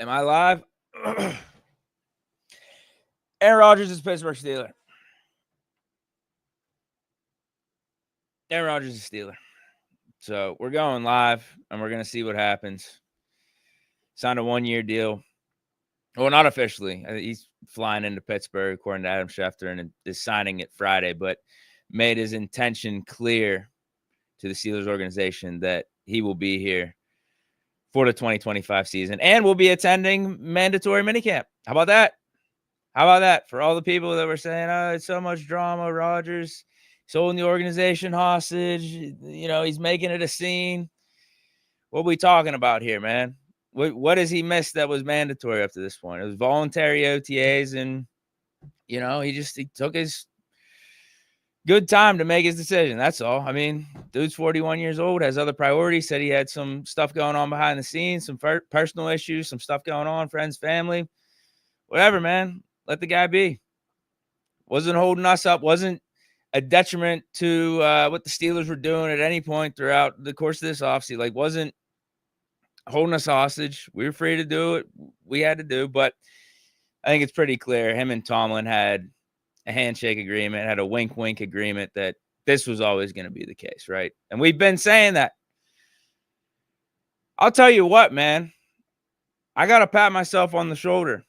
Am I live? Aaron Rodgers is Pittsburgh Steeler. Aaron Rodgers is Steeler. So we're going live, and we're going to see what happens. Signed a 1-year deal. Well, not officially. He's flying into Pittsburgh, according to Adam Schefter, and is signing it Friday, but made his intention clear to the Steelers organization that he will be here for the 2025 season and will be attending mandatory minicamp. How about that? How about that? For all the people that were saying, oh, it's so much drama, Rodgers, he's holding the organization hostage. You know, he's making it a scene. What are we talking about here, man? What has he missed that was mandatory up to this point? It was voluntary OTAs, and, you know, he took his good time to make his decision. That's all. I mean, dude's 41 years old, has other priorities, said he had some stuff going on behind the scenes, some personal issues, some stuff going on, friends, family, whatever, man. Let the guy be. Wasn't holding us up, wasn't a detriment to what the Steelers were doing at any point throughout the course of this offseason. Like, wasn't holding us hostage. We were free to do it. We had to do, but I think it's pretty clear him and Tomlin had a handshake agreement, had a wink-wink agreement that this was always going to be the case, right? And we've been saying that. I'll tell you what, man. I got to pat myself on the shoulder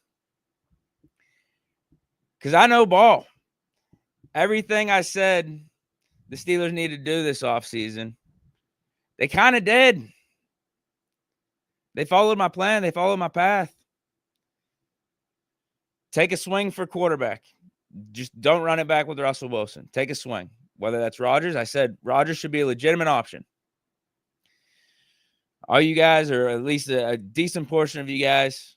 because I know ball. Everything I said the Steelers need to do this offseason, they kind of did. They followed my plan. They followed my path. Take a swing for quarterback. Just don't run it back with Russell Wilson. Take a swing. Whether that's Rodgers, I said Rodgers should be a legitimate option. All you guys, or at least a decent portion of you guys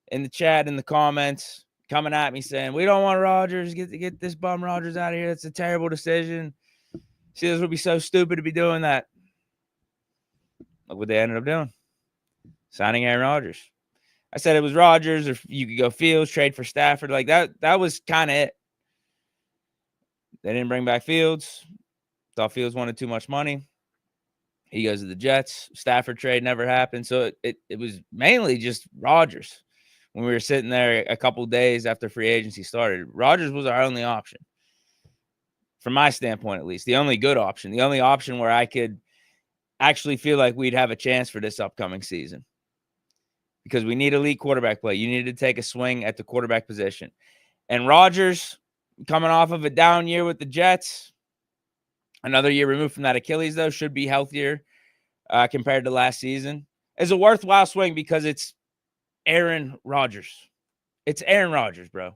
in the chat, in the comments, coming at me saying, we don't want Rodgers. Get this bum Rodgers out of here. That's a terrible decision. Steelers would be so stupid to be doing that. Look what they ended up doing. Signing Aaron Rodgers. I said it was Rodgers, or you could go Fields, trade for Stafford. Like that was kind of it. They didn't bring back Fields. Thought Fields wanted too much money. He goes to the Jets. Stafford trade never happened. So it was mainly just Rodgers. When we were sitting there a couple days after free agency started, Rodgers was our only option. From my standpoint, at least. The only good option. The only option where I could actually feel like we'd have a chance for this upcoming season. Because we need elite quarterback play. You need to take a swing at the quarterback position. And Rodgers, coming off of a down year with the Jets, another year removed from that Achilles, though, should be healthier compared to last season, is a worthwhile swing because it's Aaron Rodgers. It's Aaron Rodgers, bro.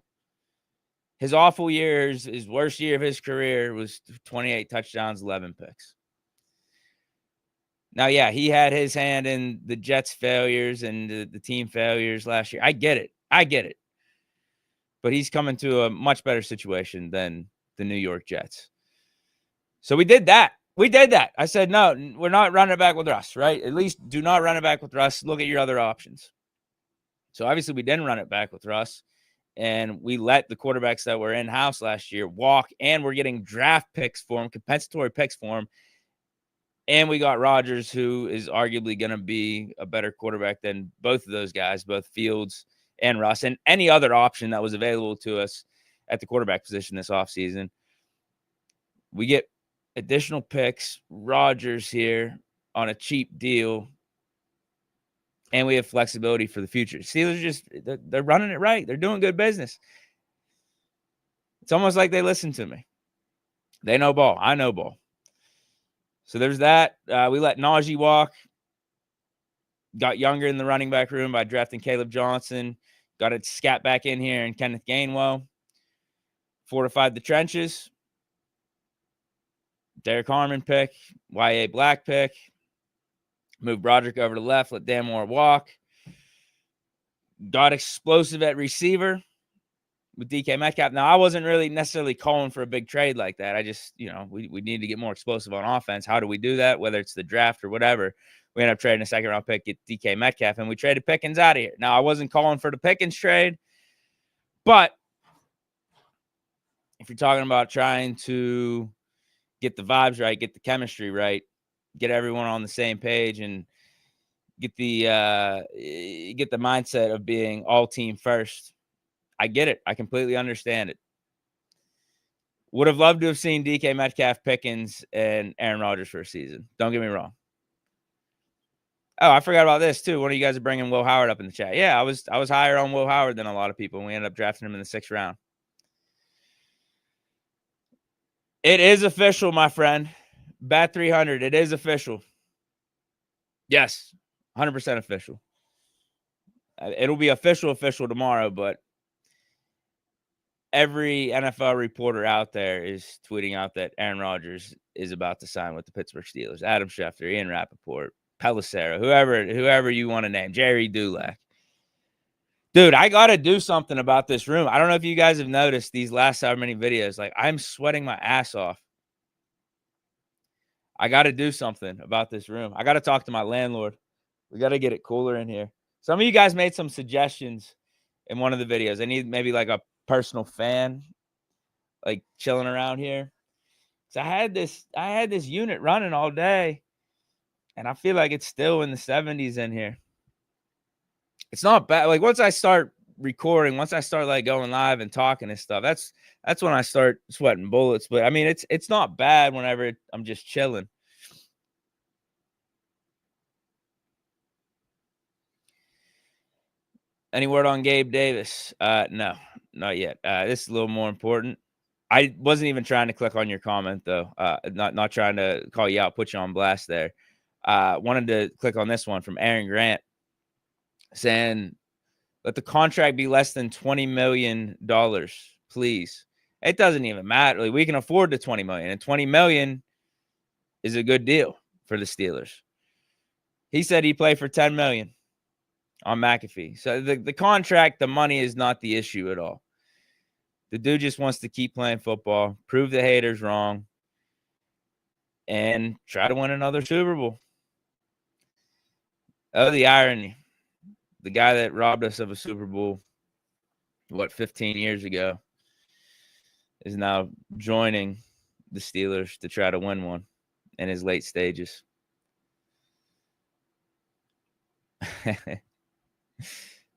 His awful years, his worst year of his career was 28 touchdowns, 11 picks. Now, yeah, he had his hand in the Jets' failures and the team failures last year. I get it. But he's coming to a much better situation than the New York Jets. So we did that. I said, no, we're not running it back with Russ, right? At least do not run it back with Russ. Look at your other options. So obviously we didn't run it back with Russ. And we let the quarterbacks that were in-house last year walk. And we're getting draft picks for him, compensatory picks for him. And we got Rodgers, who is arguably going to be a better quarterback than both of those guys, both Fields and Russ, and any other option that was available to us at the quarterback position this offseason. We get additional picks, Rodgers here on a cheap deal, and we have flexibility for the future. Steelers they're running it right. They're doing good business. It's almost like they listen to me. They know ball. I know ball. So there's that. We let Najee walk. Got younger in the running back room by drafting Caleb Johnson. Got it scat back in here and Kenneth Gainwell. Fortified the trenches. Derek Harmon pick. Y.A. Black pick. Moved Broderick over to left. Let Dan Moore walk. Got explosive at receiver with DK Metcalf. Now, I wasn't really necessarily calling for a big trade like that. I just, we need to get more explosive on offense. How do we do that? Whether it's the draft or whatever. We ended up trading a second-round pick, get DK Metcalf, and we traded Pickens out of here. Now, I wasn't calling for the Pickens trade, but if you're talking about trying to get the vibes right, get the chemistry right, get everyone on the same page, and get the mindset of being all team first. I get it. I completely understand it. Would have loved to have seen DK Metcalf, Pickens, and Aaron Rodgers for a season. Don't get me wrong. Oh, I forgot about this too. One of you guys are bringing Will Howard up in the chat. Yeah, I was higher on Will Howard than a lot of people, and we ended up drafting him in the 6th round. It is official, my friend. Bat 300. It is official. Yes, 100% official. It'll be official tomorrow, but every NFL reporter out there is tweeting out that Aaron Rodgers is about to sign with the Pittsburgh Steelers. Adam Schefter, Ian Rappaport, Pelissero, whoever you want to name, Jerry Dulac. Dude, I got to do something about this room. I don't know if you guys have noticed these last how many videos. Like, I'm sweating my ass off. I got to do something about this room. I got to talk to my landlord. We got to get it cooler in here. Some of you guys made some suggestions in one of the videos. I need maybe like a personal fan, like chilling around here. So I had this unit running all day, and I feel like it's still in the 70s in here. It's not bad. Like, once I start recording, once I start like going live and talking and stuff, that's when I start sweating bullets. But I mean, it's not bad whenever I'm just chilling. Any word on Gabe Davis? No, not yet. This is a little more important. I wasn't even trying to click on your comment though. Not trying to call you out, put you on blast there. Wanted to click on this one from Aaron Grant saying, let the contract be less than $20 million, please. It doesn't even matter. Like, we can afford the $20 million, and $20 million is a good deal for the Steelers. He said he played for $10 million on McAfee. So the contract, the money is not the issue at all. The dude just wants to keep playing football, prove the haters wrong, and try to win another Super Bowl. Oh, the irony. The guy that robbed us of a Super Bowl, 15 years ago, is now joining the Steelers to try to win one in his late stages.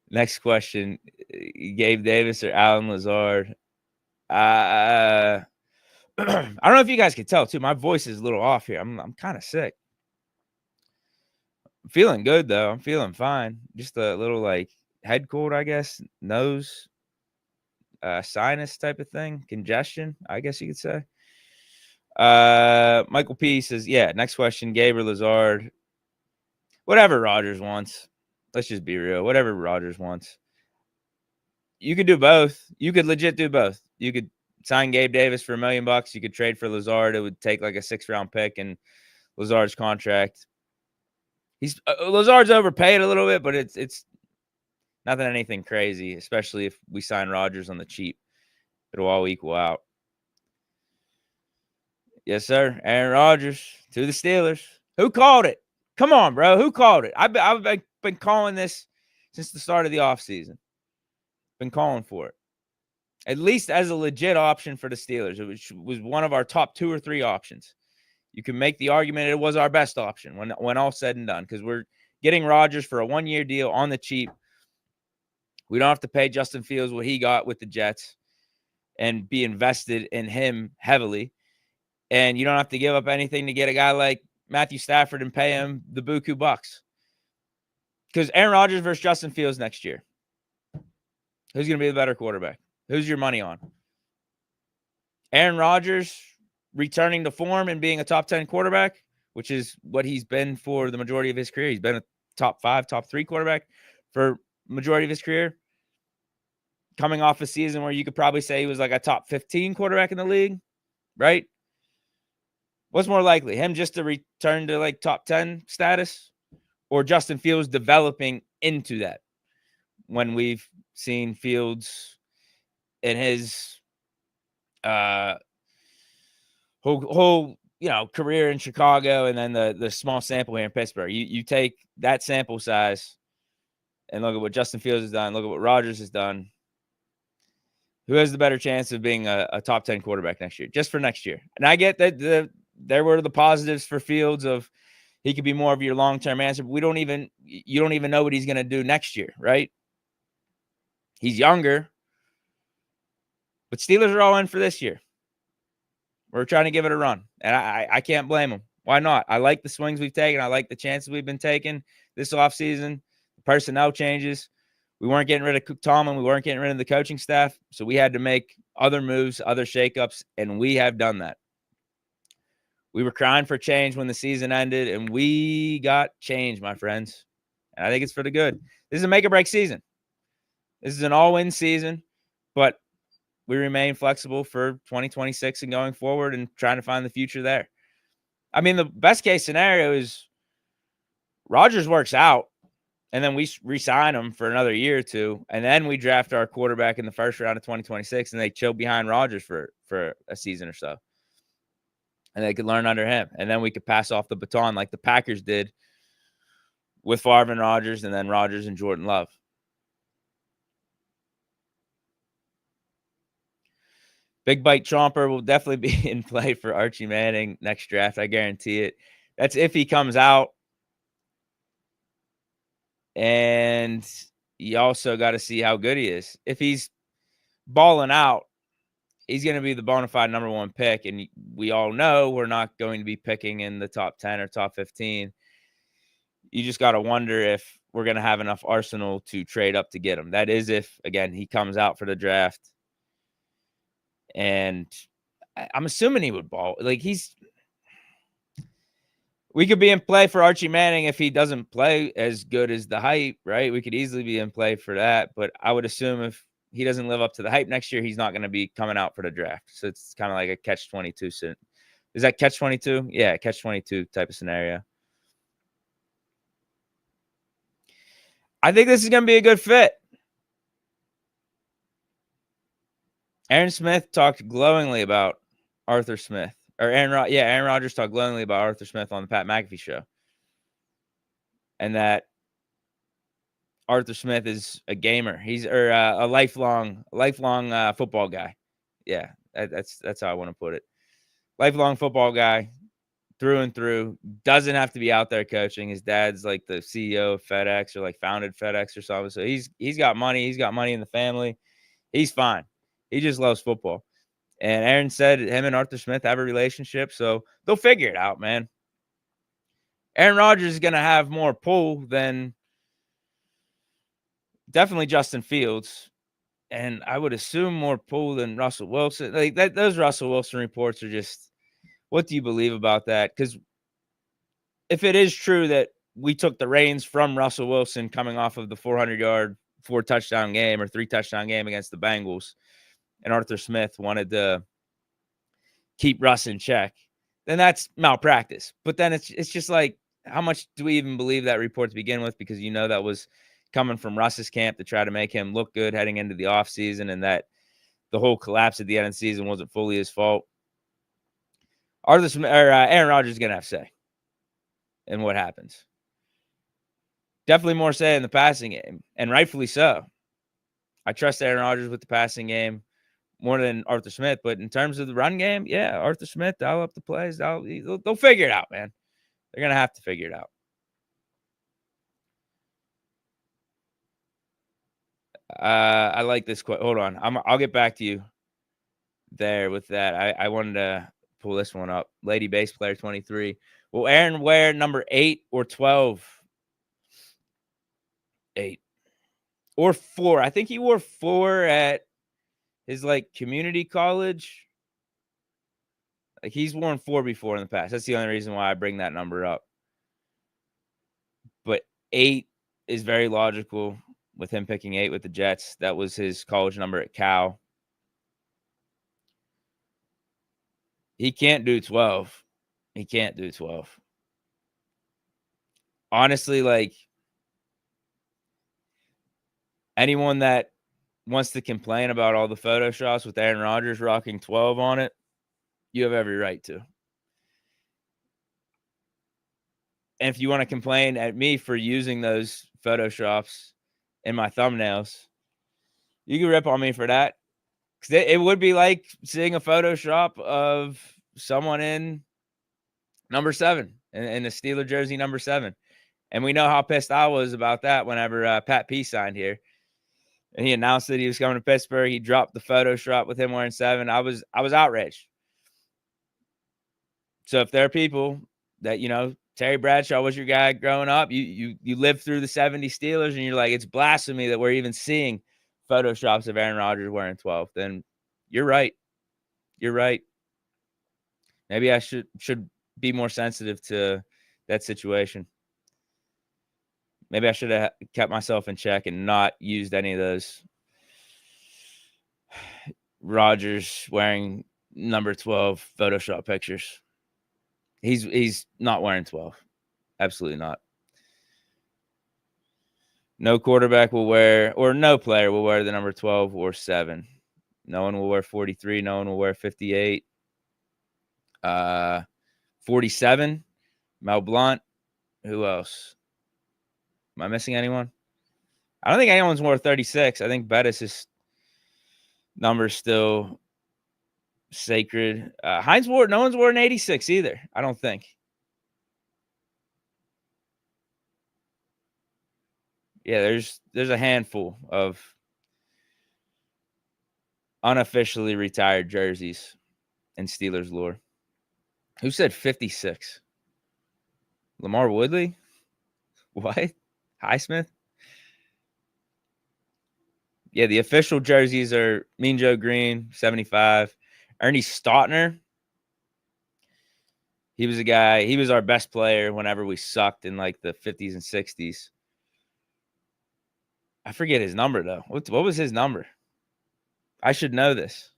Next question, Gabe Davis or Alan Lazard? I don't know if you guys can tell, too. My voice is a little off here. I'm kind of sick. I'm feeling good, though. I'm feeling fine. Just a little, like, head cold, I guess. Nose, sinus type of thing. Congestion, I guess you could say. Michael P says, yeah, next question, Gabe or Lazard. Whatever Rodgers wants. Let's just be real. Whatever Rodgers wants. You could do both. You could legit do both. You could sign Gabe Davis for $1 million. You could trade for Lazard. It would take like a 6th round pick and Lazard's contract. Lazard's overpaid a little bit, but it's nothing anything crazy, especially if we sign Rodgers on the cheap. It'll all equal out. Yes, sir. Aaron Rodgers to the Steelers. Who called it? Come on, bro. Who called it? I've been calling this since the start of the offseason. Been calling for it. At least as a legit option for the Steelers. It was one of our top 2 or 3 options. You can make the argument it was our best option when all said and done, because we're getting Rodgers for a 1-year deal on the cheap. We don't have to pay Justin Fields what he got with the Jets and be invested in him heavily. And you don't have to give up anything to get a guy like Matthew Stafford and pay him the buku bucks. Because Aaron Rodgers versus Justin Fields next year. Who's going to be the better quarterback? Who's your money on? Aaron Rodgers returning to form and being a top 10 quarterback, which is what he's been for the majority of his career. He's been a top 5, top 3 quarterback for majority of his career. Coming off a season where you could probably say he was like a top 15 quarterback in the league, right? What's more likely, him just to return to like top 10 status, or Justin Fields developing into that? When we've seen Fields in his whole career in Chicago, and then the small sample here in Pittsburgh. You take that sample size and look at what Justin Fields has done, look at what Rodgers has done. Who has the better chance of being a top 10 quarterback next year? Just for next year. And I get that there were the positives for Fields of He could be more of your long-term answer. But you don't even know what he's going to do next year, right? He's younger, but Steelers are all in for this year. We're trying to give it a run, and I can't blame them. Why not? I like the swings we've taken. I like the chances we've been taking this offseason. The personnel changes. We weren't getting rid of Tomlin. We weren't getting rid of the coaching staff. So we had to make other moves, other shakeups, and we have done that. We were crying for change when the season ended, and we got change, my friends. And I think it's for the good. This is a make-or-break season. This is an all-win season, but we remain flexible for 2026 and going forward and trying to find the future there. I mean, the best-case scenario is Rodgers works out, and then we re-sign him for another year or two, and then we draft our quarterback in the first round of 2026, and they chill behind Rodgers for a season or so. And they could learn under him. And then we could pass off the baton like the Packers did with Favre and Rodgers, and then Rodgers and Jordan Love. Big Bite Chomper will definitely be in play for Archie Manning next draft. I guarantee it. That's if he comes out. And you also got to see how good he is. If he's balling out, he's going to be the bona fide number one pick. And we all know we're not going to be picking in the top 10 or top 15. You just got to wonder if we're going to have enough arsenal to trade up to get him. That is if, again, he comes out for the draft. And I'm assuming he would ball. Like, we could be in play for Archie Manning if he doesn't play as good as the hype, right? We could easily be in play for that. But I would assume if he doesn't live up to the hype next year, he's not going to be coming out for the draft. So it's kind of like a catch-22. Is that catch-22? Yeah, catch-22 type of scenario. I think this is going to be a good fit. Aaron Smith talked glowingly about Arthur Smith. Or Aaron Rodgers talked glowingly about Arthur Smith on the Pat McAfee show. And that Arthur Smith is a gamer. He's a lifelong football guy. Yeah, that's how I want to put it. Lifelong football guy through and through. Doesn't have to be out there coaching. His dad's like the CEO of FedEx or like founded FedEx or something. So he's got money. He's got money in the family. He's fine. He just loves football. And Aaron said him and Arthur Smith have a relationship, so they'll figure it out, man. Aaron Rodgers is going to have more pull than definitely Justin Fields, and I would assume more pull than Russell Wilson. Like those Russell Wilson reports are just, what do you believe about that? Because if it is true that we took the reins from Russell Wilson coming off of the 400-yard, 4-touchdown game or 3-touchdown game against the Bengals, and Arthur Smith wanted to keep Russ in check, then that's malpractice. But then it's just like, how much do we even believe that report to begin with? Because that was coming from Russ's camp to try to make him look good heading into the offseason, and that the whole collapse at the end of the season wasn't fully his fault. Aaron Rodgers is going to have say in what happens. Definitely more say in the passing game, and rightfully so. I trust Aaron Rodgers with the passing game more than Arthur Smith. But in terms of the run game, yeah, Arthur Smith, dial up the plays. They'll figure it out, man. They're going to have to figure it out. I like this quote. Hold on. I'll get back to you there with that. I wanted to pull this one up. Lady Bass Player 23. Will Aaron wear number 8 or 12? 8 or 4. I think he wore 4 at his community college. Like, he's worn 4 before in the past. That's the only reason why I bring that number up. But 8 is very logical with him picking 8 with the Jets. That was his college number at Cal. He can't do 12. He can't do 12. Honestly, anyone that wants to complain about all the Photoshops with Aaron Rodgers rocking 12 on it, you have every right to. And if you want to complain at me for using those Photoshops in my thumbnails, you can rip on me for that. Because it would be like seeing a Photoshop of someone in number 7. in the Steeler jersey number 7. And we know how pissed I was about that whenever Pat P signed here. And he announced that he was coming to Pittsburgh. He dropped the Photoshop with him wearing 7. I was outraged. So if there are people that, Terry Bradshaw was your guy growing up, you lived through the 70 Steelers, and you're like, it's blasphemy that we're even seeing Photoshops of Aaron Rodgers wearing 12, then you're right. You're right. Maybe I should be more sensitive to that situation. Maybe I should have kept myself in check and not used any of those Rodgers wearing number 12 Photoshop pictures. He's not wearing 12. Absolutely not. No quarterback will wear, or no player will wear the number 12 or 7. No one will wear 43. No one will wear 58. 47, Mel Blount. Who else? Am I missing anyone? I don't think anyone's wore 36. I think Bettis' number is still sacred. Hines wore, no one's worn 86 either, I don't think. Yeah, there's a handful of unofficially retired jerseys in Steelers lore. Who said 56? Lamar Woodley? What? Highsmith? Yeah, the official jerseys are Mean Joe Green, 75. Ernie Stautner. He was a guy, he was our best player whenever we sucked in like the 50s and 60s. I forget his number, though. What was his number? I should know this.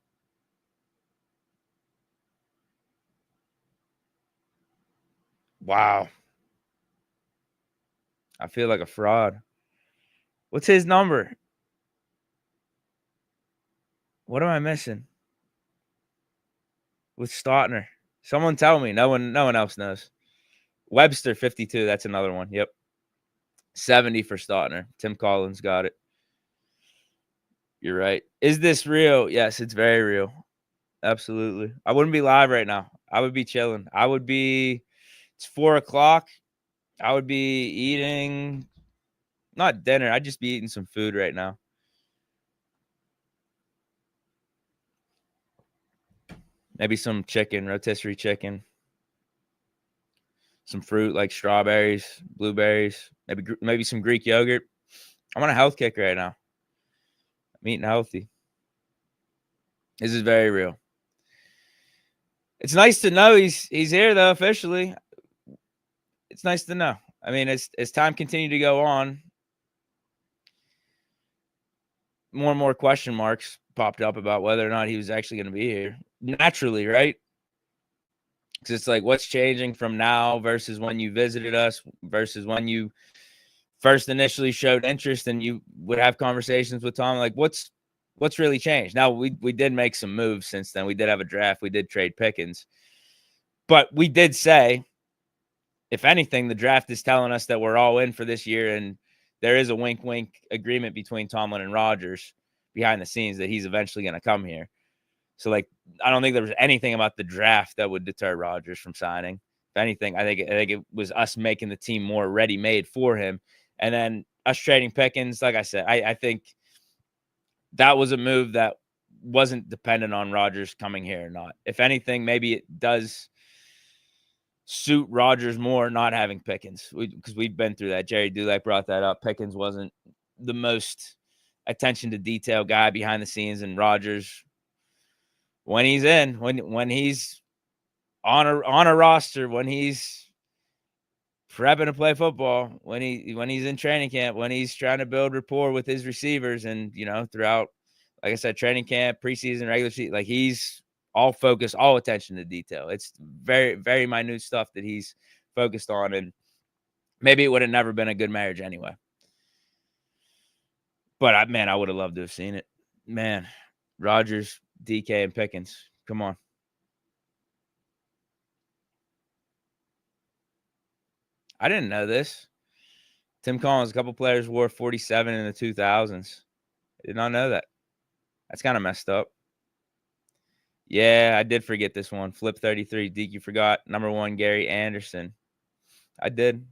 Wow. I feel like a fraud. What's his number? What am I missing? With Stautner. Someone tell me. No one else knows. Webster, 52. That's another one. Yep. 70 for Stautner. Tim Collins got it. You're right. Is this real? Yes, it's very real. Absolutely. I wouldn't be live right now. I would be chilling. It's 4:00. I would be eating, not dinner. I'd just be eating some food right now. Maybe some chicken, rotisserie chicken. Some fruit like strawberries, blueberries, maybe some Greek yogurt. I'm on a health kick right now. I'm eating healthy. This is very real. It's nice to know he's here though, officially. It's nice to know. I mean, as time continued to go on, more and more question marks popped up about whether or not he was actually going to be here. Naturally, right? Because it's like, what's changing from now versus when you visited us versus when you first initially showed interest and you would have conversations with Tom? Like, what's really changed? Now, we did make some moves since then. We did have a draft. We did trade Pickens. But we did say, if anything, the draft is telling us that we're all in for this year, and there is a wink-wink agreement between Tomlin and Rodgers behind the scenes that he's eventually going to come here. So, like, I don't think there was anything about the draft that would deter Rodgers from signing. If anything, I think it was us making the team more ready-made for him. And then us trading Pickens, like I said, I think that was a move that wasn't dependent on Rodgers coming here or not. If anything, maybe it does suit Rodgers more not having Pickens, because we've been through that. Jerry Dulac brought that up. Pickens wasn't the most attention to detail guy behind the scenes, and Rodgers, when he's in, when he's on a roster, when he's prepping to play football, when he's in training camp, when he's trying to build rapport with his receivers, and throughout, like I said, training camp, preseason, regular season, like he's all focus, all attention to detail. It's very, very minute stuff that he's focused on, and maybe it would have never been a good marriage anyway. But I would have loved to have seen it. Man, Rodgers, DK, and Pickens. Come on. I didn't know this. Tim Collins, a couple players wore 47 in the 2000s. I did not know that. That's kind of messed up. Yeah, I did forget this one. Flip 33. Deke, you forgot. Number 1, Gary Anderson. I did.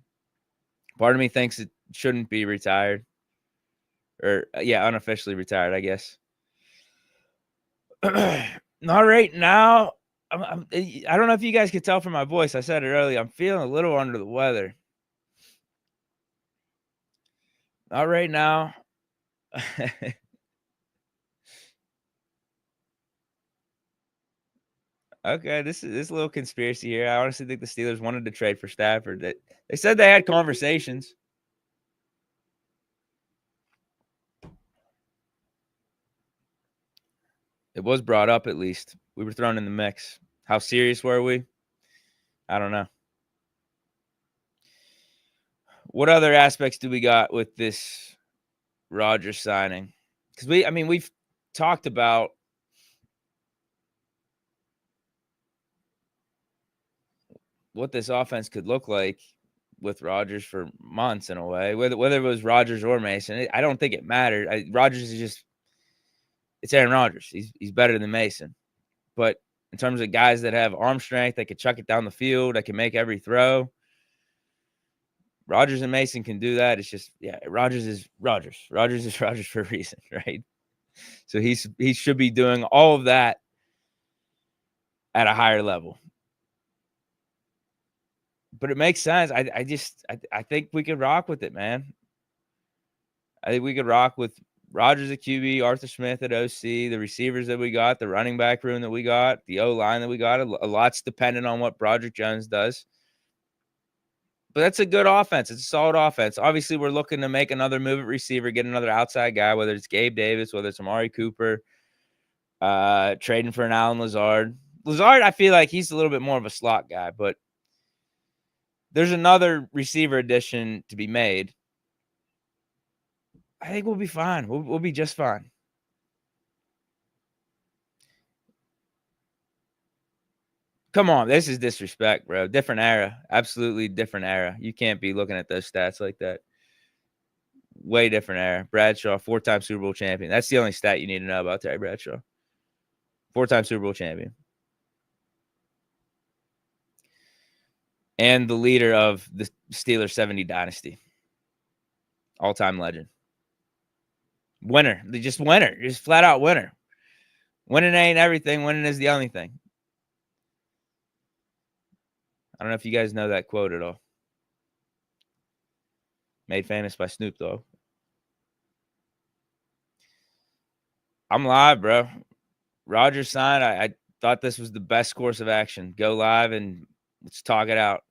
Part of me thinks it shouldn't be retired. Or, yeah, unofficially retired, I guess. Not right now. I don't know if you guys could tell from my voice. I said it earlier. I'm feeling a little under the weather. Not right now. Okay, this is a little conspiracy here. I honestly think the Steelers wanted to trade for Stafford. They said they had conversations. It was brought up at least. We were thrown in the mix. How serious were we? I don't know. What other aspects do we got with this Rodgers signing? Because we've talked about what this offense could look like with Rodgers for months in a way. Whether it was Rodgers or Mason, I don't think it mattered. Rodgers is just it's Aaron Rodgers. He's better than Mason. But in terms of guys that have arm strength, that can chuck it down the field, that can make every throw, Rodgers and Mason can do that. It's just, yeah, Rodgers is Rodgers. Rodgers is Rodgers for a reason, right? So he should be doing all of that at a higher level. But it makes sense. I think we could rock with it, man. I think we could rock with Rodgers at QB, Arthur Smith at OC, the receivers that we got, the running back room that we got, the O-line that we got. A lot's dependent on what Broderick Jones does. But that's a good offense. It's a solid offense. Obviously, we're looking to make another move at receiver, get another outside guy, whether it's Gabe Davis, whether it's Amari Cooper, trading for an Allen Lazard. Lazard, I feel like he's a little bit more of a slot guy, but there's another receiver addition to be made. I think we'll be fine. We'll be just fine. Come on, this is disrespect, bro. Different era. Absolutely different era. You can't be looking at those stats like that. Way different era. Bradshaw, 4-time Super Bowl champion. That's the only stat you need to know about Terry Bradshaw. 4-time Super Bowl champion. And the leader of the Steelers 70 dynasty. All-time legend. Winner. Just winner. Just flat out winner. Winning ain't everything. Winning is the only thing. I don't know if you guys know that quote at all. Made famous by Snoop Dogg. I'm live, bro. Rodgers signed. I thought this was the best course of action. Go live and let's talk it out.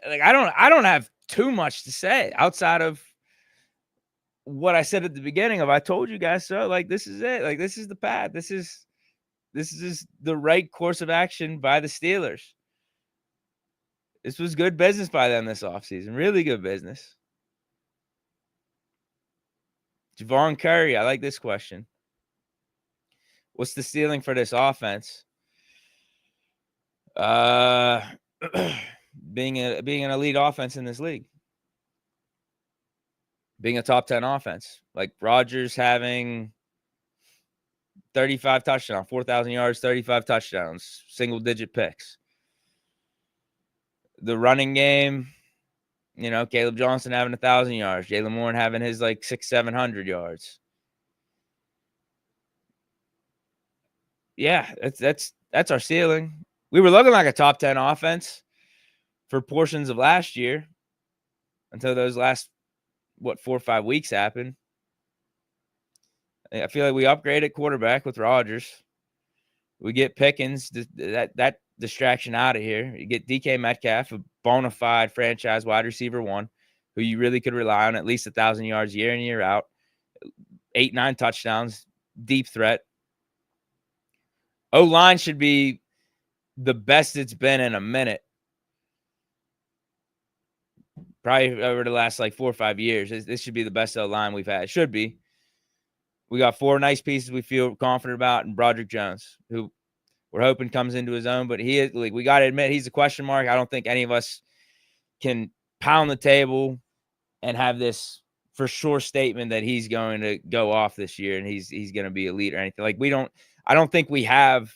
Like I don't have too much to say outside of what I said at the beginning of I told you guys so. Like this is it. Like this is the path. This is the right course of action by the Steelers. This was good business by them this offseason. Really good business. Javon Curry, I like this question. What's the ceiling for this offense? Being an elite offense in this league. Being a top 10 offense. Like Rodgers having 35 touchdowns, 4,000 yards, 35 touchdowns, single-digit picks. The running game, Caleb Johnson having 1,000 yards, Jalen Warren having his like 600-700 yards. Yeah, that's our ceiling. We were looking like a top 10 offense for portions of last year until those last 4 or 5 weeks happened. I feel like we upgraded quarterback with Rodgers. We get Pickens, that distraction out of here. You get DK Metcalf, a bona fide franchise wide receiver 1, who you really could rely on at least 1,000 yards year in, year out. 8-9 touchdowns, deep threat. O-line should be the best it's been in a minute. Probably over the last 4 or 5 years. This should be the best O-line we've had. It should be. We got 4 nice pieces we feel confident about, and Broderick Jones, who we're hoping comes into his own. But he is, we got to admit, he's a question mark. I don't think any of us can pound the table and have this for sure statement that he's going to go off this year and he's going to be elite or anything. I don't think we have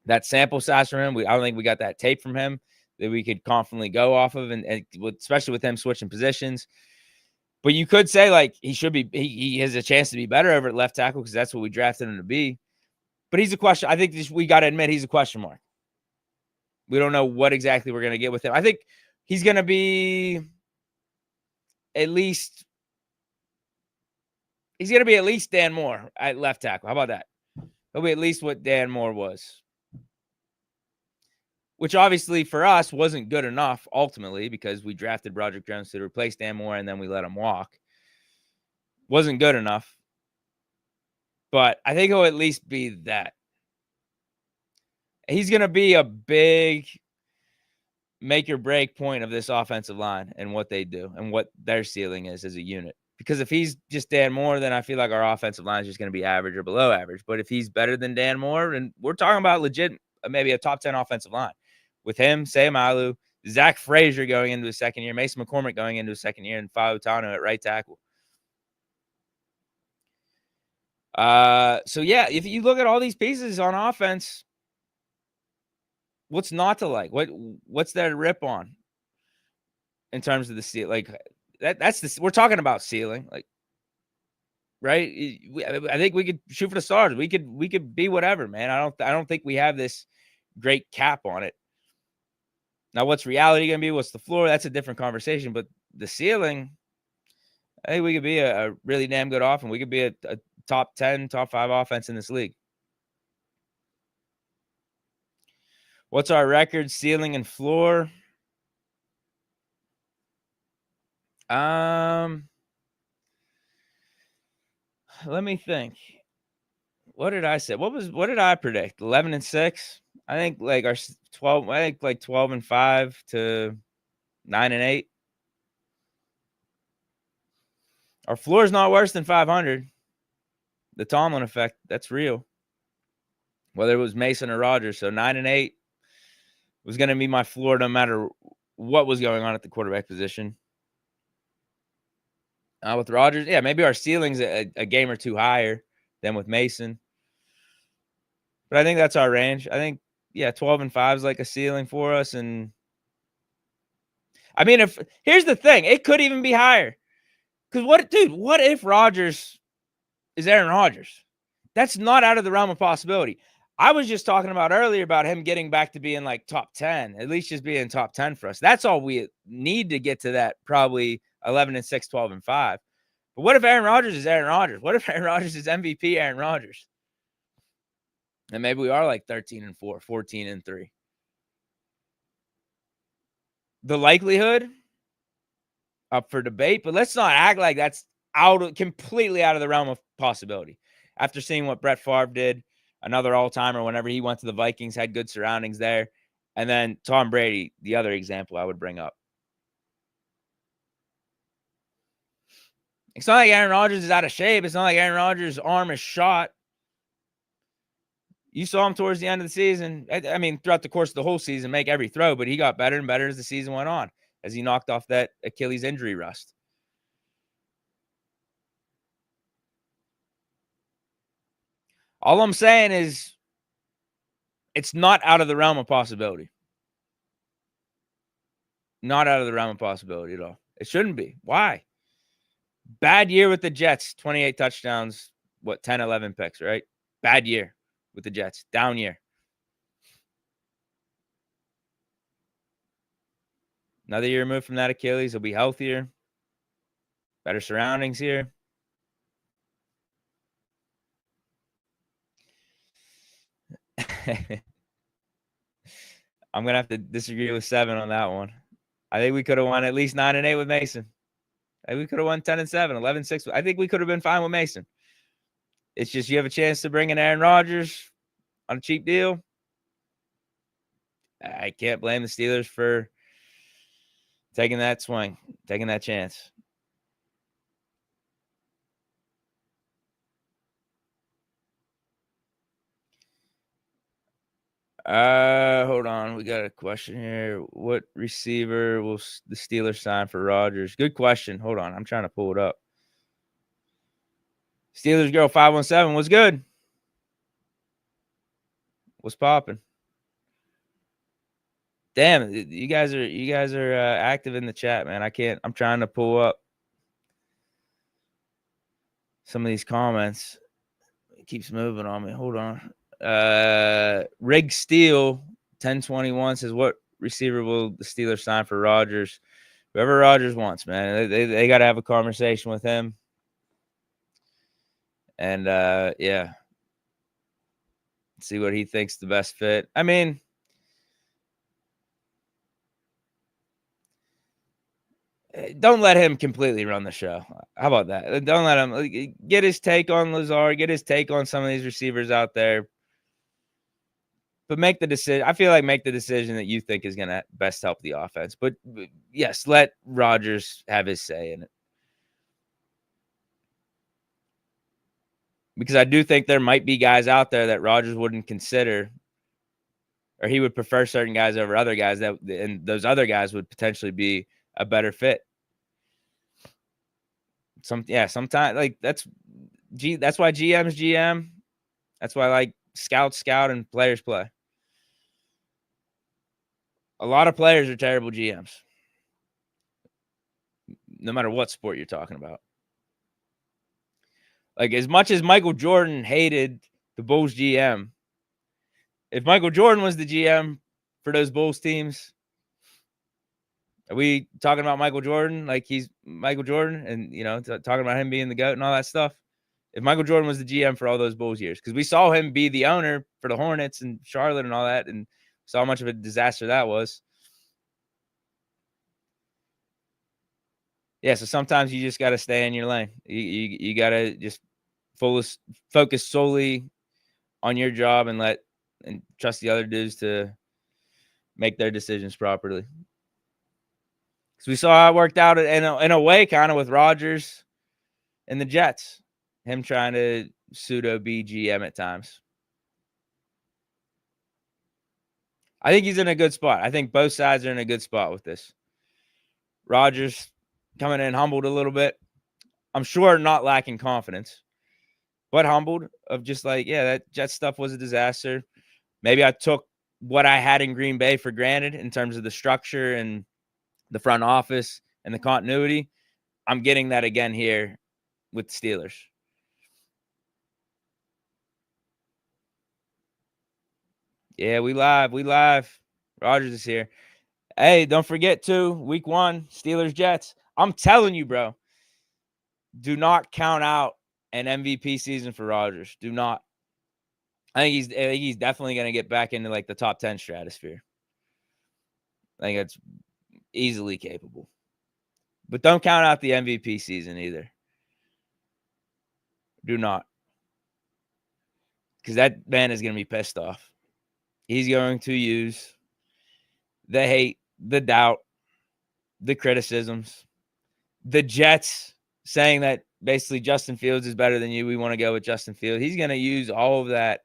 that sample size from him. I don't think we got that tape from him that we could confidently go off of, and especially with him switching positions. But you could say, like, he has a chance to be better over at left tackle because that's what we drafted him to be. But he's a question. I think we got to admit he's a question mark. We don't know what exactly we're going to get with him. I think he's going to be at least Dan Moore at left tackle. How about that? He'll be at least what Dan Moore was, which obviously for us wasn't good enough ultimately because we drafted Rodgers Jones to replace Dan Moore and then we let him walk. Wasn't good enough. But I think he'll at least be that. He's going to be a big make or break point of this offensive line and what they do and what their ceiling is as a unit. Because if he's just Dan Moore, then I feel like our offensive line is just going to be average or below average. But if he's better than Dan Moore, and we're talking about legit, maybe a top 10 offensive line with him, Sayamalu, Zach Frazier going into his second year, Mason McCormick going into his second year, and Fa'u Tano at right tackle. So yeah, if you look at all these pieces on offense, what's not to like? What's there to rip on in terms of the ceiling? Like we're talking about ceiling, like, right? I think we could shoot for the stars. We could be whatever, man. I don't think we have this great cap on it. Now, what's reality gonna be? What's the floor? That's a different conversation. But the ceiling, I think we could be a really damn good offense. We could be a top 10, top 5 offense in this league. What's our record, ceiling, and floor? Let me think. What did I say? What did I predict? 11-6. I think like our 12. I think like 12-5 to 9-8. Our floor is not worse than 500. The Tomlin effect, that's real. Whether it was Mason or Rodgers, so 9-8 was going to be my floor no matter what was going on at the quarterback position. With Rodgers, yeah, maybe our ceiling's a game or two higher than with Mason. But I think that's our range. I think, yeah, 12-5 is like a ceiling for us. And I mean, here's the thing, it could even be higher. Because what if Rodgers is Aaron Rodgers? That's not out of the realm of possibility. I was just talking about earlier about him getting back to being like top 10, at least just being top 10 for us. That's all we need to get to that, probably 11-6, 12-5. But what if Aaron Rodgers is Aaron Rodgers? What if Aaron Rodgers is MVP Aaron Rodgers? And maybe we are like 13-4, 14-3. The likelihood up for debate, but let's not act like that's completely out of the realm of possibility. After seeing what Brett Favre did, another all-timer whenever he went to the Vikings, had good surroundings there. And then Tom Brady, the other example I would bring up. It's not like Aaron Rodgers is out of shape. It's not like Aaron Rodgers' arm is shot. You saw him towards the end of the season. I mean, throughout the course of the whole season, make every throw, but he got better and better as the season went on, as he knocked off that Achilles injury rust. All I'm saying is it's not out of the realm of possibility. Not out of the realm of possibility at all. It shouldn't be. Why? Bad year with the Jets, 28 touchdowns, 10, 11 picks, right? Bad year with the Jets. Down year. Another year removed from that Achilles. He'll be healthier. Better surroundings here. I'm going to have to disagree with 7 on that one. I think we could have won at least 9-8 with Mason. I think we could have won 10-7, 11-6. I think we could have been fine with Mason. It's just you have a chance to bring in Aaron Rodgers on a cheap deal. I can't blame the Steelers for taking that swing, taking that chance. Hold on. We got a question here. What receiver will the Steelers sign for Rodgers? Good question. Hold on. I'm trying to pull it up. Steelers Girl 517 was good. What's popping? Damn, you guys are active in the chat, man. I'm trying to pull up some of these comments. It keeps moving on me. Hold on. Rig Steel 1021 says, what receiver will the Steelers sign for Rodgers? Whoever Rodgers wants, man. They got to have a conversation with him. And yeah, see what he thinks the best fit. I mean, don't let him completely run the show. How about that? Don't let him get his take on Lazard, get his take on some of these receivers out there. But make the decision. I feel like make the decision that you think is going to best help the offense. But yes, let Rodgers have his say in it. Because I do think there might be guys out there that Rodgers wouldn't consider, or he would prefer certain guys over other guys, and those other guys would potentially be a better fit. Sometimes like that's why GM's GM. That's why like scouts scout and players play. A lot of players are terrible GMs, no matter what sport you're talking about. Like, as much as Michael Jordan hated the Bulls GM, if Michael Jordan was the GM for those Bulls teams, are we talking about Michael Jordan like he's Michael Jordan and, talking about him being the GOAT and all that stuff? If Michael Jordan was the GM for all those Bulls years, because we saw him be the owner for the Hornets and Charlotte and all that, and saw how much of a disaster that was. Yeah, so sometimes you just got to stay in your lane. You got to just focus solely on your job and trust the other dudes to make their decisions properly. Because we saw how it worked out in a way, kind of with Rodgers and the Jets, him trying to pseudo BGM at times. I think he's in a good spot. I think both sides are in a good spot with this. Rodgers coming in humbled a little bit. I'm sure not lacking confidence, but humbled of just like, yeah, that Jet stuff was a disaster. Maybe I took what I had in Green Bay for granted in terms of the structure and the front office and the continuity. I'm getting that again here with the Steelers. Yeah, we live. Rodgers is here. Hey, don't forget too, week 1, Steelers Jets. I'm telling you, bro, do not count out an MVP season for Rodgers. Do not. I think he's definitely going to get back into like the top 10 stratosphere. I think it's easily capable. But don't count out the MVP season either. Do not. Because that man is going to be pissed off. He's going to use the hate, the doubt, the criticisms, the Jets saying that basically Justin Fields is better than you. We want to go with Justin Fields. He's going to use all of that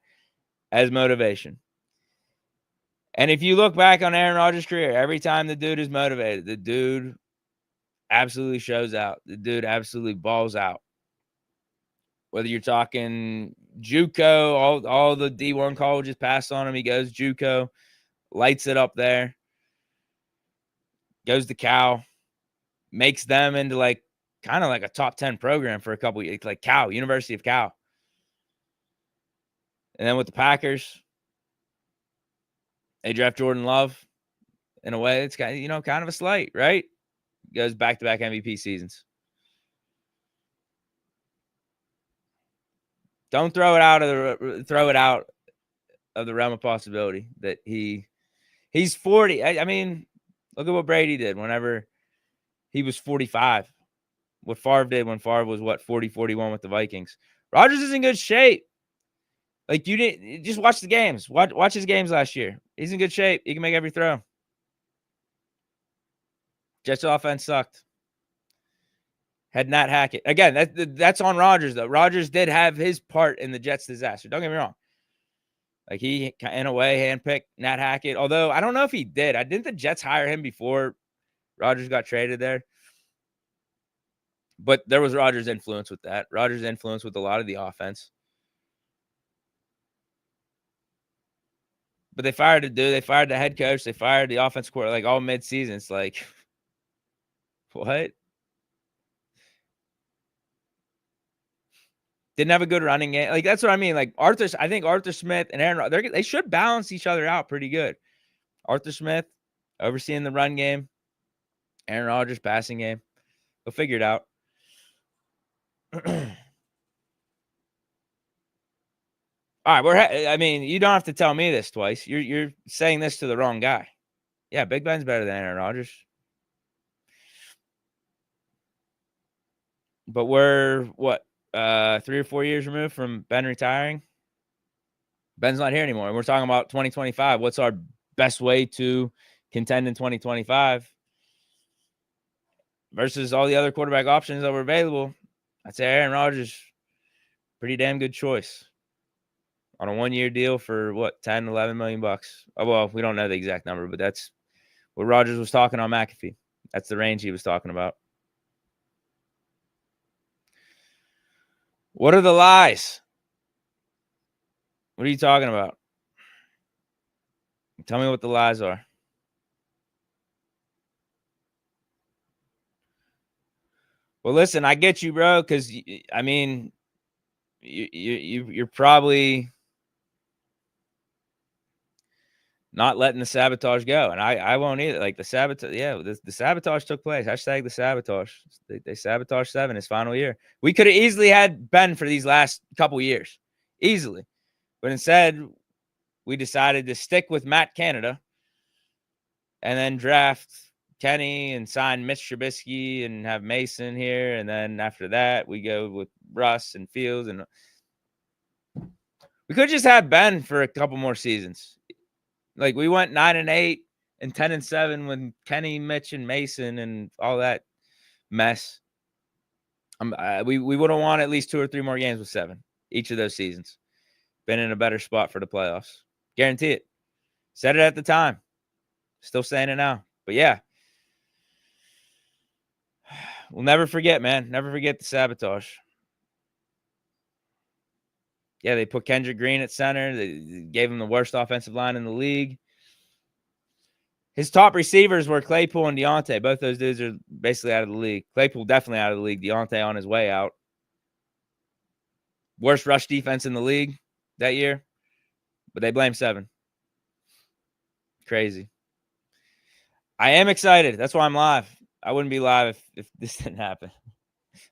as motivation. And if you look back on Aaron Rodgers' career, every time the dude is motivated, the dude absolutely shows out. The dude absolutely balls out. Whether you're talking JUCO, all the D1 colleges pass on him. He goes JUCO, lights it up there, goes to Cal, makes them into like kind of like a top 10 program for a couple years, like Cal, University of Cal. And then with the Packers, they draft Jordan Love. In a way, it's kind of a slight, right? Goes back-to-back MVP seasons. Don't throw it out of the realm of possibility that he's 40. I mean, look at what Brady did whenever he was 45. What Favre did when Favre was 40-41 with the Vikings. Rodgers is in good shape. Like, you didn't just watch the games. Watch his games last year. He's in good shape. He can make every throw. Jets offense sucked. Had Nat Hackett. Again, that's on Rodgers, though. Rodgers did have his part in the Jets disaster. Don't get me wrong. Like, he, in a way, handpicked Nat Hackett. Although, I don't know if he did. Didn't the Jets hire him before Rodgers got traded there? But there was Rodgers' influence with that. Rodgers' influence with a lot of the offense. But they fired the dude. They fired the head coach. They fired the offensive coordinator, like all mid-season. It's like, what? Didn't have a good running game. Like, that's what I mean. Like, I think Arthur Smith and Aaron Rodgers, they should balance each other out pretty good. Arthur Smith overseeing the run game. Aaron Rodgers passing game. We'll figure it out. All right, I mean, you don't have to tell me this twice. You're saying this to the wrong guy. Yeah, Big Ben's better than Aaron Rodgers. But we're what, 3 or 4 years removed from Ben retiring? Ben's not here anymore. And we're talking about 2025. What's our best way to contend in 2025 versus all the other quarterback options that were available? I'd say Aaron Rodgers, pretty damn good choice on a 1-year deal for what, 10, 11 million bucks. Oh, well, we don't know the exact number, but that's what Rodgers was talking on McAfee. That's the range he was talking about. What are the lies? What are you talking about? Tell me what the lies are. Well, listen, I get you, bro, because, I mean, you're probably not letting the sabotage go, and I won't either. Like, the sabotage, yeah, the sabotage took place. Hashtag the sabotage. They sabotaged 7 his final year. We could have easily had Ben for these last couple years, easily, but instead we decided to stick with Matt Canada and then draft Kenny and sign Mitch Trubisky and have Mason here, and then after that we go with Russ and Fields, and we could just have Ben for a couple more seasons. Like, we went 9-8 and 10-7 with Kenny, Mitch, and Mason and all that mess. We would have won at least 2 or 3 more games with 7 each of those seasons. Been in a better spot for the playoffs. Guarantee it. Said it at the time. Still saying it now. But yeah. We'll never forget, man. Never forget the sabotage. Yeah, they put Kendrick Green at center. They gave him the worst offensive line in the league. His top receivers were Claypool and Deontay. Both those dudes are basically out of the league. Claypool definitely out of the league. Deontay on his way out. Worst rush defense in the league that year. But they blame 7. Crazy. I am excited. That's why I'm live. I wouldn't be live if this didn't happen.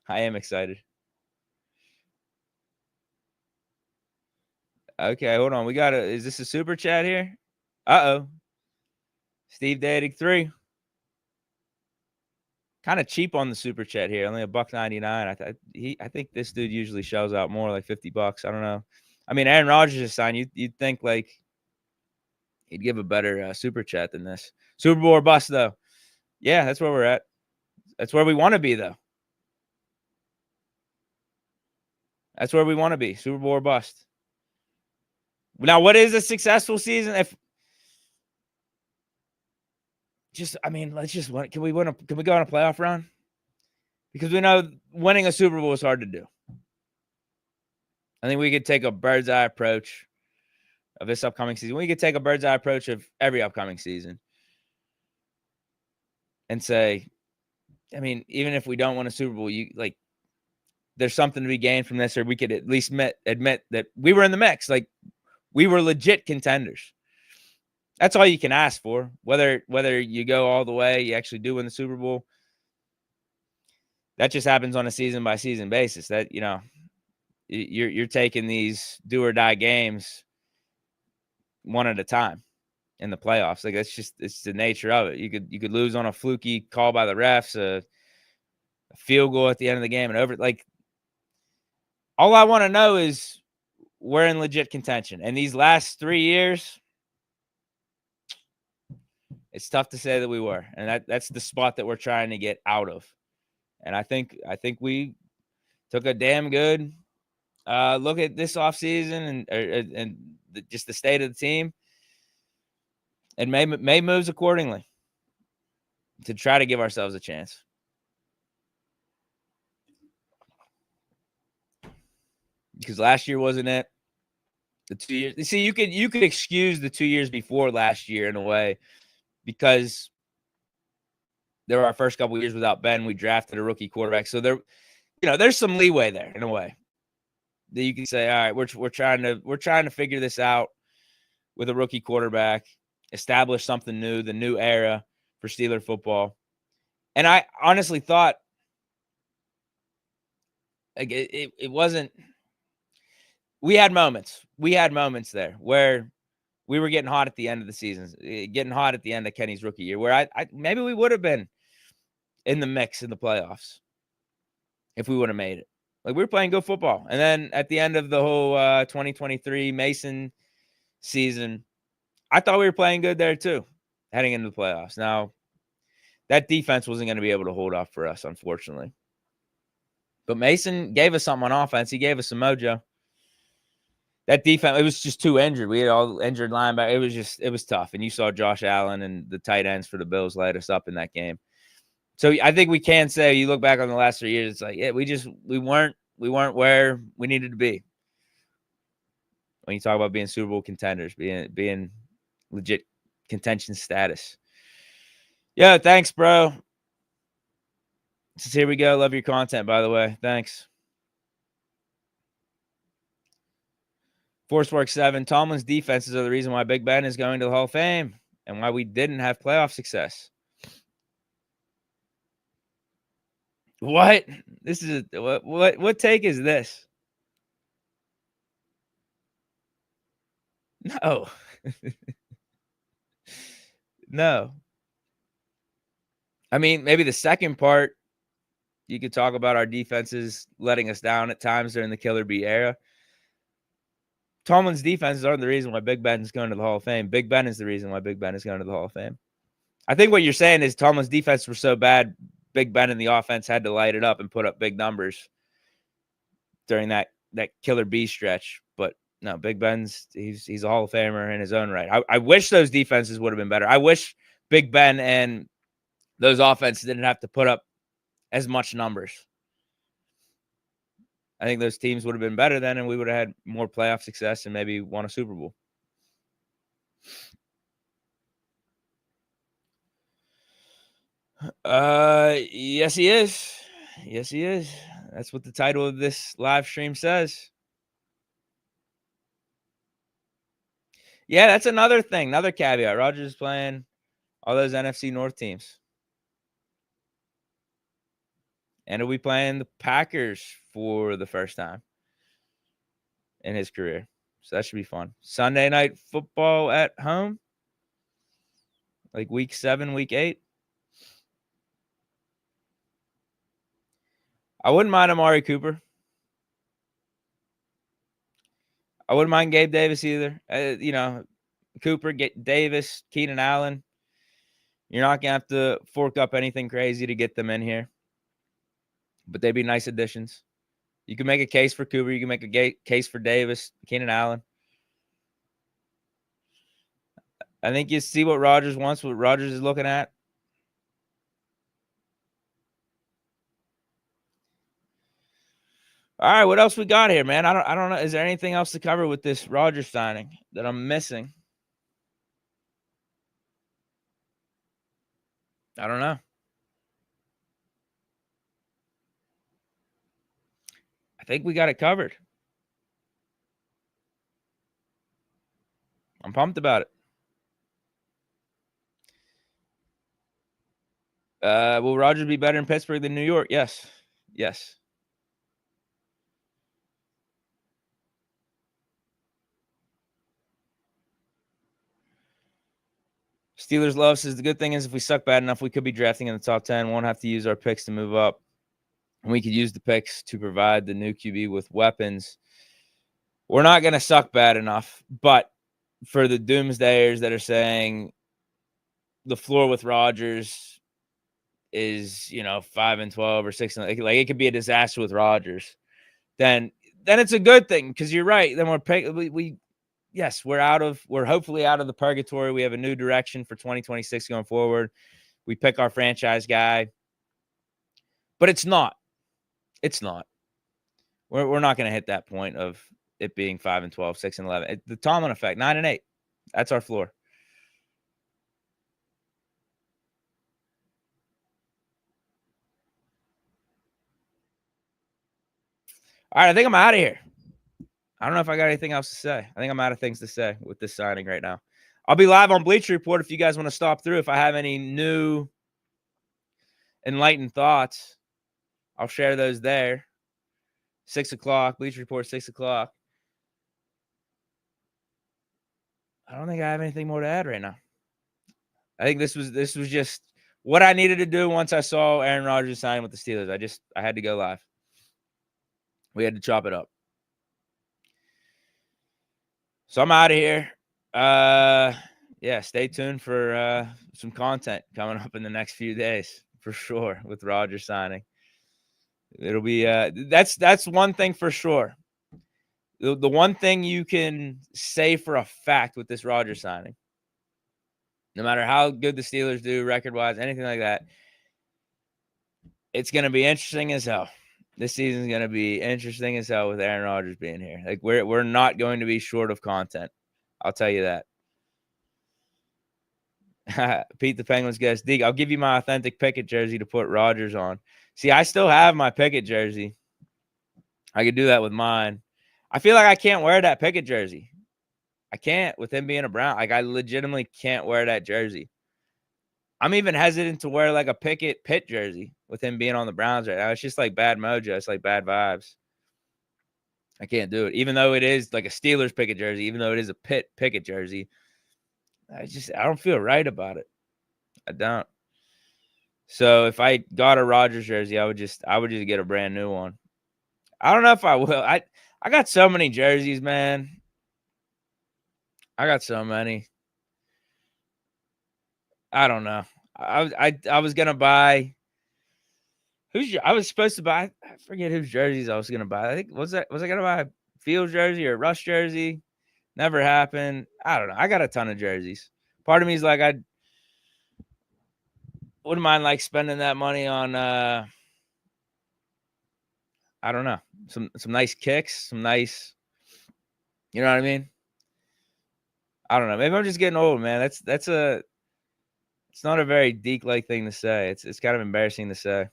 I am excited. Okay, hold on. Is this a super chat here? Uh-oh. Steve Dadig 3. Kind of cheap on the super chat here. Only $1.99. I think this dude usually shells out more, like $50. I don't know. I mean, Aaron Rodgers is signed. You'd think like he'd give a better super chat than this. Super Bowl or bust, though. Yeah, that's where we're at. That's where we want to be, though. That's where we want to be. Super Bowl or bust. Now, what is a successful season? Let's just can we go on a playoff run? Because we know winning a Super Bowl is hard to do. I think we could take a bird's eye approach of this upcoming season. We could take a bird's eye approach of every upcoming season and say, I mean, even if we don't win a Super Bowl, there's something to be gained from this, or we could at least admit that we were in the mix. Like, we were legit contenders. That's all you can ask for. Whether you go all the way, you actually do win the Super Bowl. That just happens on a season by season basis. That, you're taking these do or die games one at a time in the playoffs. Like, it's the nature of it. You could lose on a fluky call by the refs, a field goal at the end of the game, and over. Like, all I want to know is we're in legit contention. And these last 3 years, it's tough to say that we were. And that's the spot that we're trying to get out of. And I think we took a damn good look at this offseason and just the state of the team, and made moves accordingly to try to give ourselves a chance. Because last year wasn't it. The 2 years. You see, you could excuse the 2 years before last year in a way because there were our first couple of years without Ben. We drafted a rookie quarterback, so there, there's some leeway there in a way that you can say, all right, we're trying to figure this out with a rookie quarterback, establish something new, the new era for Steeler football. And I honestly thought like it wasn't. We had moments there where we were getting hot at the end of the season, getting hot at the end of Kenny's rookie year, where I maybe we would have been in the mix in the playoffs if we would have made it. Like, we were playing good football. And then at the end of the whole 2023 Mason season, I thought we were playing good there too, heading into the playoffs. Now, that defense wasn't going to be able to hold off for us, unfortunately. But Mason gave us something on offense. He gave us some mojo. That defense, it was just too injured. We had all injured linebackers. It was tough. And you saw Josh Allen and the tight ends for the Bills light us up in that game. So I think we can say, you look back on the last 3 years, it's like, yeah, we weren't where we needed to be. When you talk about being Super Bowl contenders, being legit contention status. Yeah, thanks, bro. So here we go. Love your content, by the way. Thanks. Forcework 7. Tomlin's defenses are the reason why Big Ben is going to the Hall of Fame and why we didn't have playoff success. What? This is what take is this? No. No. I mean, maybe the second part, you could talk about our defenses letting us down at times during the Killer Bee era. Tomlin's defenses aren't the reason why Big Ben is going to the Hall of Fame. Big Ben is the reason why Big Ben is going to the Hall of Fame. I think what you're saying is Tomlin's defense were so bad, Big Ben and the offense had to light it up and put up big numbers during that Killer Bee stretch. But no, Big Ben's he's a Hall of Famer in his own right. I wish those defenses would have been better. I wish Big Ben and those offenses didn't have to put up as much numbers. I think those teams would have been better then, and we would have had more playoff success and maybe won a Super Bowl. Yes, he is. Yes, he is. That's what the title of this live stream says. Yeah, that's another thing, another caveat. Rodgers is playing all those NFC North teams. And he'll be playing the Packers for the first time in his career. So that should be fun. Sunday night football at home. Like week 7, week 8. I wouldn't mind Amari Cooper. I wouldn't mind Gabe Davis either. Cooper, Davis, Keenan Allen. You're not going to have to fork up anything crazy to get them in here. But they'd be nice additions. You can make a case for Cooper. You can make a case for Davis, Keenan Allen. I think you see what Rodgers wants, what Rodgers is looking at. All right, what else we got here, man? I don't know. Is there anything else to cover with this Rodgers signing that I'm missing? I don't know. I think we got it covered. I'm pumped about it. Will Rodgers be better in Pittsburgh than New York? Yes. Yes. Steelers love says the good thing is if we suck bad enough, we could be drafting in the top 10. Won't have to use our picks to move up. And we could use the picks to provide the new QB with weapons. We're not going to suck bad enough. But for the doomsdayers that are saying the floor with Rodgers is, 5-12 or 6, like it could be a disaster with Rodgers, then it's a good thing because you're right. Then we're hopefully out of the purgatory. We have a new direction for 2026 going forward. We pick our franchise guy, but it's not. We're not going to hit that point of it being 5-12, 6-11. The Tomlin effect, 9-8. That's our floor. All right, I think I'm out of here. I don't know if I got anything else to say. I think I'm out of things to say with this signing right now. I'll be live on Bleacher Report if you guys want to stop through. If I have any new enlightened thoughts, I'll share those there. 6 o'clock, Bleacher Report, 6 o'clock. I don't think I have anything more to add right now. I think this was just what I needed to do once I saw Aaron Rodgers sign with the Steelers. I had to go live. We had to chop it up. So I'm out of here. Yeah, stay tuned for some content coming up in the next few days for sure with Rodgers signing. It'll be that's one thing for sure. The one thing you can say for a fact with this Rodgers signing, no matter how good the Steelers do record-wise, anything like that, it's going to be interesting as hell. This season's going to be interesting as hell with Aaron Rodgers being here. Like we're not going to be short of content. I'll tell you that. Pete the Penguins guest. Deke, I'll give you my authentic Pickett jersey to put Rodgers on. See, I still have my Pickett jersey. I could do that with mine. I feel like I can't wear that Pickett jersey. I can't with him being a Brown. Like I legitimately can't wear that jersey. I'm even hesitant to wear like a Pitt jersey with him being on the Browns right now. It's just like bad mojo. It's like bad vibes. I can't do it. Even though it is like a Steelers Pickett jersey, even though it is a Pickett jersey, I don't feel right about it. I don't. So if I got a Rodgers jersey, I would just get a brand new one. I don't know if I will. I got so many jerseys, man. I got so many. I don't know. I was gonna buy. I was supposed to buy. I forget whose jerseys I was gonna buy. I think was I gonna buy Fields jersey or Rush jersey? Never happened. I don't know. I got a ton of jerseys. Part of me is like I wouldn't mind like spending that money on I don't know, some nice kicks, some nice, you know what I mean? I don't know. Maybe I'm just getting old, man. It's not a very Deke-like thing to say. It's kind of embarrassing to say.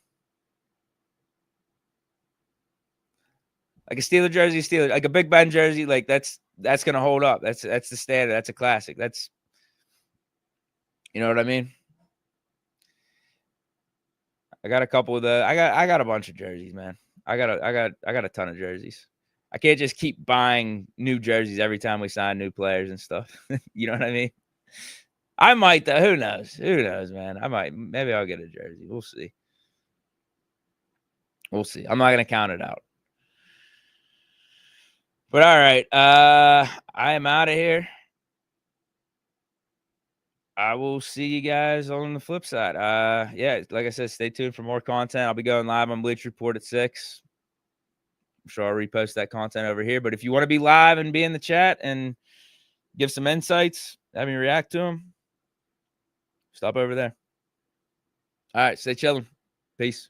Like a Steeler jersey, like a Big Ben jersey, like that's gonna hold up. That's the standard. That's a classic. That's, you know what I mean? I got a couple of the. I got a bunch of jerseys, man. I got a ton of jerseys. I can't just keep buying new jerseys every time we sign new players and stuff. You know what I mean? I might though. Who knows? Who knows, man? I might. Maybe I'll get a jersey. We'll see. We'll see. I'm not gonna count it out. But all right. I am out of here. I will see you guys on the flip side. Yeah, like I said, stay tuned for more content. I'll be going live on Bleach Report at 6. I'm sure I'll repost that content over here. But if you want to be live and be in the chat and give some insights, have me react to them, stop over there. All right, stay chilling. Peace.